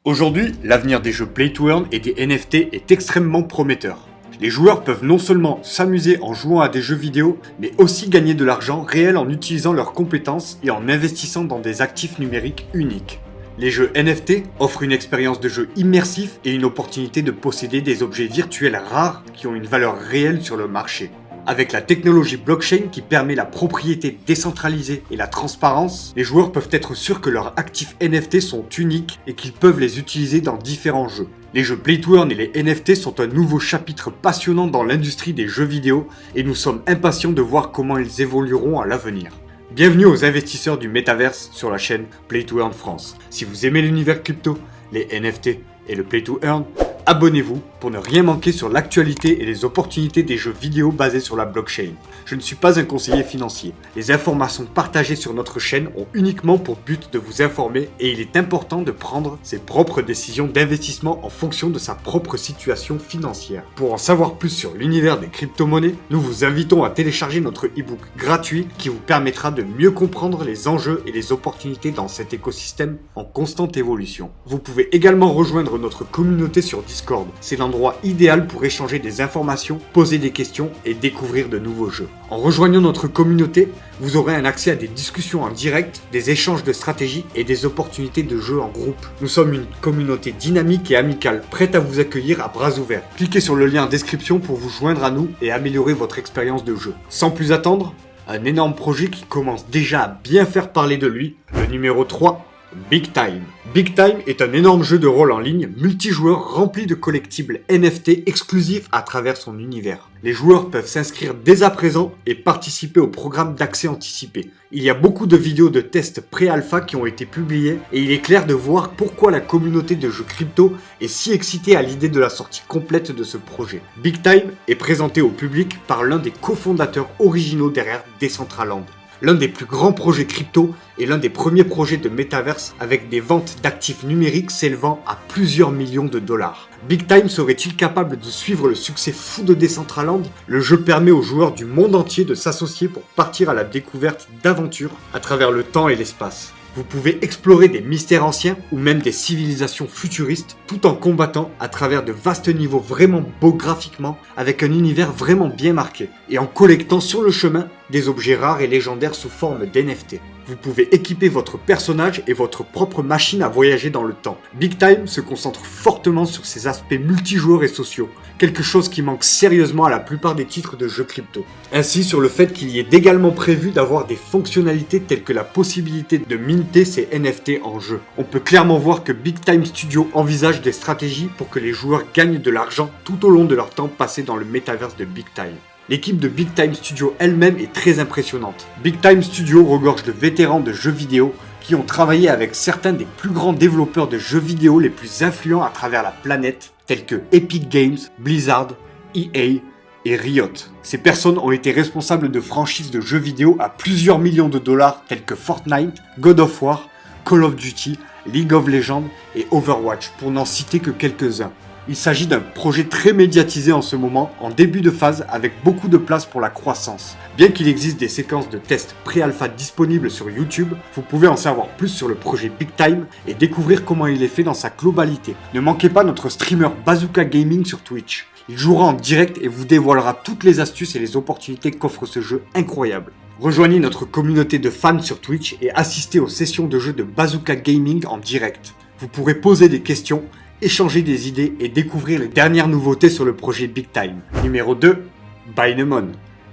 Aujourd'hui, l'avenir des jeux Play to Earn et des NFT est extrêmement prometteur. Les joueurs peuvent non seulement s'amuser en jouant à des jeux vidéo, mais aussi gagner de l'argent réel en utilisant leurs compétences et en investissant dans des actifs numériques uniques. Les jeux NFT offrent une expérience de jeu immersif et une opportunité de posséder des objets virtuels rares qui ont une valeur réelle sur le marché. Avec la technologie blockchain qui permet la propriété décentralisée et la transparence, les joueurs peuvent être sûrs que leurs actifs NFT sont uniques et qu'ils peuvent les utiliser dans différents jeux. Les jeux Play to Earn et les NFT sont un nouveau chapitre passionnant dans l'industrie des jeux vidéo et nous sommes impatients de voir comment ils évolueront à l'avenir. Bienvenue aux investisseurs du Metaverse sur la chaîne Play to Earn France. Si vous aimez l'univers crypto, les NFT et le Play to Earn, abonnez-vous pour ne rien manquer sur l'actualité et les opportunités des jeux vidéo basés sur la blockchain. Je ne suis pas un conseiller financier. Les informations partagées sur notre chaîne ont uniquement pour but de vous informer et il est important de prendre ses propres décisions d'investissement en fonction de sa propre situation financière. Pour en savoir plus sur l'univers des crypto-monnaies, nous vous invitons à télécharger notre e-book gratuit qui vous permettra de mieux comprendre les enjeux et les opportunités dans cet écosystème en constante évolution. Vous pouvez également rejoindre notre communauté sur Discord. C'est l'endroit idéal pour échanger des informations, poser des questions et découvrir de nouveaux jeux. En rejoignant notre communauté, vous aurez un accès à des discussions en direct, des échanges de stratégies et des opportunités de jeu en groupe. Nous sommes une communauté dynamique et amicale, prête à vous accueillir à bras ouverts. Cliquez sur le lien en description pour vous joindre à nous et améliorer votre expérience de jeu. Sans plus attendre, un énorme projet qui commence déjà à bien faire parler de lui, le numéro 3, Big Time. Big Time est un énorme jeu de rôle en ligne multijoueur rempli de collectibles NFT exclusifs à travers son univers. Les joueurs peuvent s'inscrire dès à présent et participer au programme d'accès anticipé. Il y a beaucoup de vidéos de tests pré-alpha qui ont été publiées et il est clair de voir pourquoi la communauté de jeux crypto est si excitée à l'idée de la sortie complète de ce projet. Big Time est présenté au public par l'un des cofondateurs originaux derrière Decentraland. L'un des plus grands projets crypto et l'un des premiers projets de Metaverse avec des ventes d'actifs numériques s'élevant à plusieurs millions de dollars. Big Time serait-il capable de suivre le succès fou de Decentraland ? Le jeu permet aux joueurs du monde entier de s'associer pour partir à la découverte d'aventures à travers le temps et l'espace. Vous pouvez explorer des mystères anciens ou même des civilisations futuristes tout en combattant à travers de vastes niveaux vraiment beaux graphiquement avec un univers vraiment bien marqué et en collectant sur le chemin des objets rares et légendaires sous forme d'NFT. Vous pouvez équiper votre personnage et votre propre machine à voyager dans le temps. Big Time se concentre fortement sur ses aspects multijoueurs et sociaux, quelque chose qui manque sérieusement à la plupart des titres de jeux crypto. Ainsi sur le fait qu'il y est également prévu d'avoir des fonctionnalités telles que la possibilité de minter ces NFT en jeu. On peut clairement voir que Big Time Studio envisage des stratégies pour que les joueurs gagnent de l'argent tout au long de leur temps passé dans le Metaverse de Big Time. L'équipe de Big Time Studio elle-même est très impressionnante. Big Time Studio regorge de vétérans de jeux vidéo qui ont travaillé avec certains des plus grands développeurs de jeux vidéo les plus influents à travers la planète, tels que Epic Games, Blizzard, EA et Riot. Ces personnes ont été responsables de franchises de jeux vidéo à plusieurs millions de dollars tels que Fortnite, God of War, Call of Duty, League of Legends et Overwatch, pour n'en citer que quelques-uns. Il s'agit d'un projet très médiatisé en ce moment, en début de phase avec beaucoup de place pour la croissance. Bien qu'il existe des séquences de tests pré-alpha disponibles sur YouTube, vous pouvez en savoir plus sur le projet Big Time et découvrir comment il est fait dans sa globalité. Ne manquez pas notre streamer Bazooka Gaming sur Twitch. Il jouera en direct et vous dévoilera toutes les astuces et les opportunités qu'offre ce jeu incroyable. Rejoignez notre communauté de fans sur Twitch et assistez aux sessions de jeux de Bazooka Gaming en direct. Vous pourrez poser des questions, échanger des idées et découvrir les dernières nouveautés sur le projet Big Time. Numéro 2, Bainemon.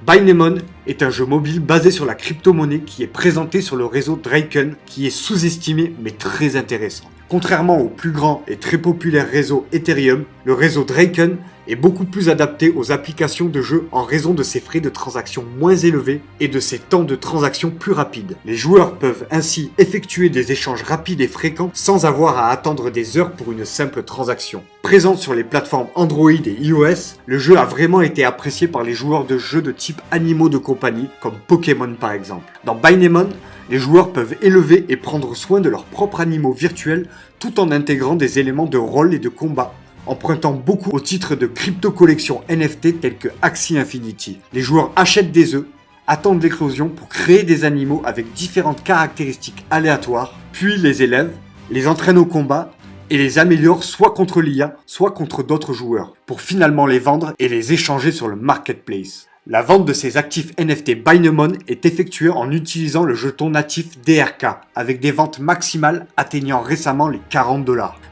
Bainemon est un jeu mobile basé sur la crypto-monnaie qui est présenté sur le réseau Draken, qui est sous-estimé mais très intéressant. Contrairement au plus grand et très populaire réseau Ethereum, le réseau Draken est beaucoup plus adapté aux applications de jeu en raison de ses frais de transaction moins élevés et de ses temps de transaction plus rapides. Les joueurs peuvent ainsi effectuer des échanges rapides et fréquents sans avoir à attendre des heures pour une simple transaction. Présent sur les plateformes Android et iOS, le jeu a vraiment été apprécié par les joueurs de jeux de type animaux de compagnie, comme Pokémon par exemple. Dans Bainemon, les joueurs peuvent élever et prendre soin de leurs propres animaux virtuels tout en intégrant des éléments de rôle et de combat, empruntant beaucoup au titre de crypto-collections NFT telles que Axie Infinity. Les joueurs achètent des œufs, attendent l'éclosion pour créer des animaux avec différentes caractéristiques aléatoires, puis les élèvent, les entraînent au combat et les améliore soit contre l'IA, soit contre d'autres joueurs, pour finalement les vendre et les échanger sur le marketplace. La vente de ces actifs NFT Binemon est effectuée en utilisant le jeton natif DRK, avec des ventes maximales atteignant récemment les $40.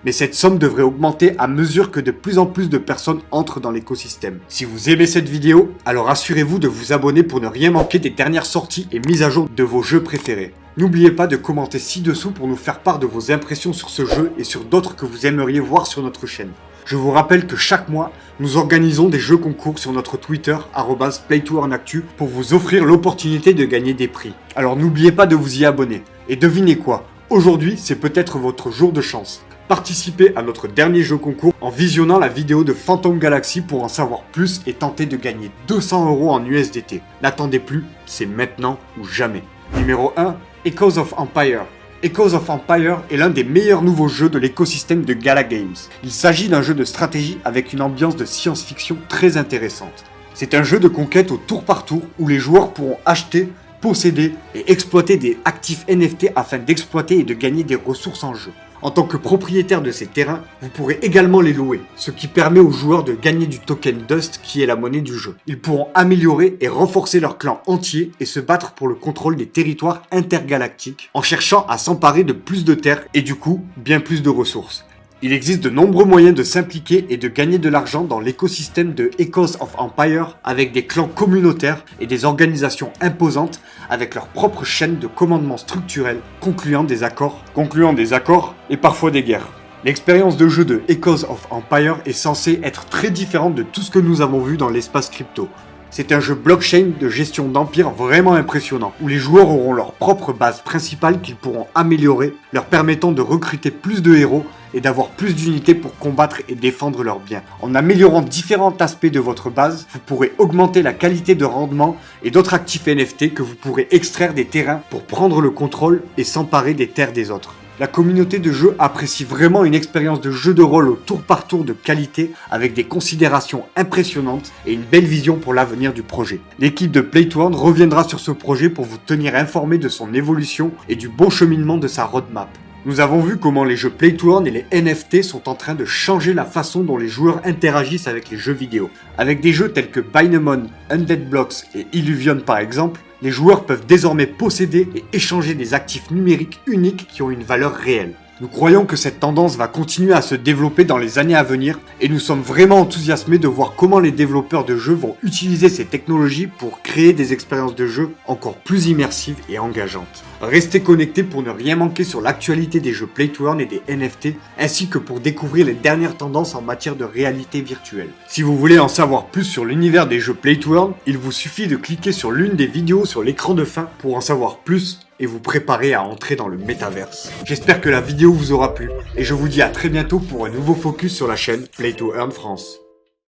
Mais cette somme devrait augmenter à mesure que de plus en plus de personnes entrent dans l'écosystème. Si vous aimez cette vidéo, alors assurez-vous de vous abonner pour ne rien manquer des dernières sorties et mises à jour de vos jeux préférés. N'oubliez pas de commenter ci-dessous pour nous faire part de vos impressions sur ce jeu et sur d'autres que vous aimeriez voir sur notre chaîne. Je vous rappelle que chaque mois, nous organisons des jeux concours sur notre Twitter @PlayToEarnActu pour vous offrir l'opportunité de gagner des prix. Alors n'oubliez pas de vous y abonner. Et devinez quoi? Aujourd'hui, c'est peut-être votre jour de chance. Participez à notre dernier jeu concours en visionnant la vidéo de Phantom Galaxy pour en savoir plus et tenter de gagner 200 € en USDT. N'attendez plus, c'est maintenant ou jamais. Numéro 1, Echoes of Empire. Echoes of Empire est l'un des meilleurs nouveaux jeux de l'écosystème de Gala Games. Il s'agit d'un jeu de stratégie avec une ambiance de science-fiction très intéressante. C'est un jeu de conquête au tour par tour où les joueurs pourront acheter, posséder et exploiter des actifs NFT afin d'exploiter et de gagner des ressources en jeu. En tant que propriétaire de ces terrains, vous pourrez également les louer, ce qui permet aux joueurs de gagner du token Dust qui est la monnaie du jeu. Ils pourront améliorer et renforcer leur clan entier et se battre pour le contrôle des territoires intergalactiques en cherchant à s'emparer de plus de terres et du coup, bien plus de ressources. Il existe de nombreux moyens de s'impliquer et de gagner de l'argent dans l'écosystème de Echoes of Empire avec des clans communautaires et des organisations imposantes avec leur propre chaîne de commandement structurel concluant des accords et parfois des guerres. L'expérience de jeu de Echoes of Empire est censée être très différente de tout ce que nous avons vu dans l'espace crypto. C'est un jeu blockchain de gestion d'empire vraiment impressionnant, où les joueurs auront leur propre base principale qu'ils pourront améliorer, leur permettant de recruter plus de héros et d'avoir plus d'unités pour combattre et défendre leurs biens. En améliorant différents aspects de votre base, vous pourrez augmenter la qualité de rendement et d'autres actifs NFT que vous pourrez extraire des terrains pour prendre le contrôle et s'emparer des terres des autres. La communauté de jeu apprécie vraiment une expérience de jeu de rôle au tour par tour de qualité avec des considérations impressionnantes et une belle vision pour l'avenir du projet. L'équipe de Play2Earn reviendra sur ce projet pour vous tenir informé de son évolution et du bon cheminement de sa roadmap. Nous avons vu comment les jeux Play2Earn et les NFT sont en train de changer la façon dont les joueurs interagissent avec les jeux vidéo. Avec des jeux tels que Binemon, Undead Blocks et Illuvion par exemple, les joueurs peuvent désormais posséder et échanger des actifs numériques uniques qui ont une valeur réelle. Nous croyons que cette tendance va continuer à se développer dans les années à venir et nous sommes vraiment enthousiasmés de voir comment les développeurs de jeux vont utiliser ces technologies pour créer des expériences de jeu encore plus immersives et engageantes. Restez connectés pour ne rien manquer sur l'actualité des jeux Play2Earn et des NFT, ainsi que pour découvrir les dernières tendances en matière de réalité virtuelle. Si vous voulez en savoir plus sur l'univers des jeux Play2Earn, il vous suffit de cliquer sur l'une des vidéos sur l'écran de fin pour en savoir plus et vous préparer à entrer dans le métaverse. J'espère que la vidéo vous aura plu et je vous dis à très bientôt pour un nouveau focus sur la chaîne Play2Earn France.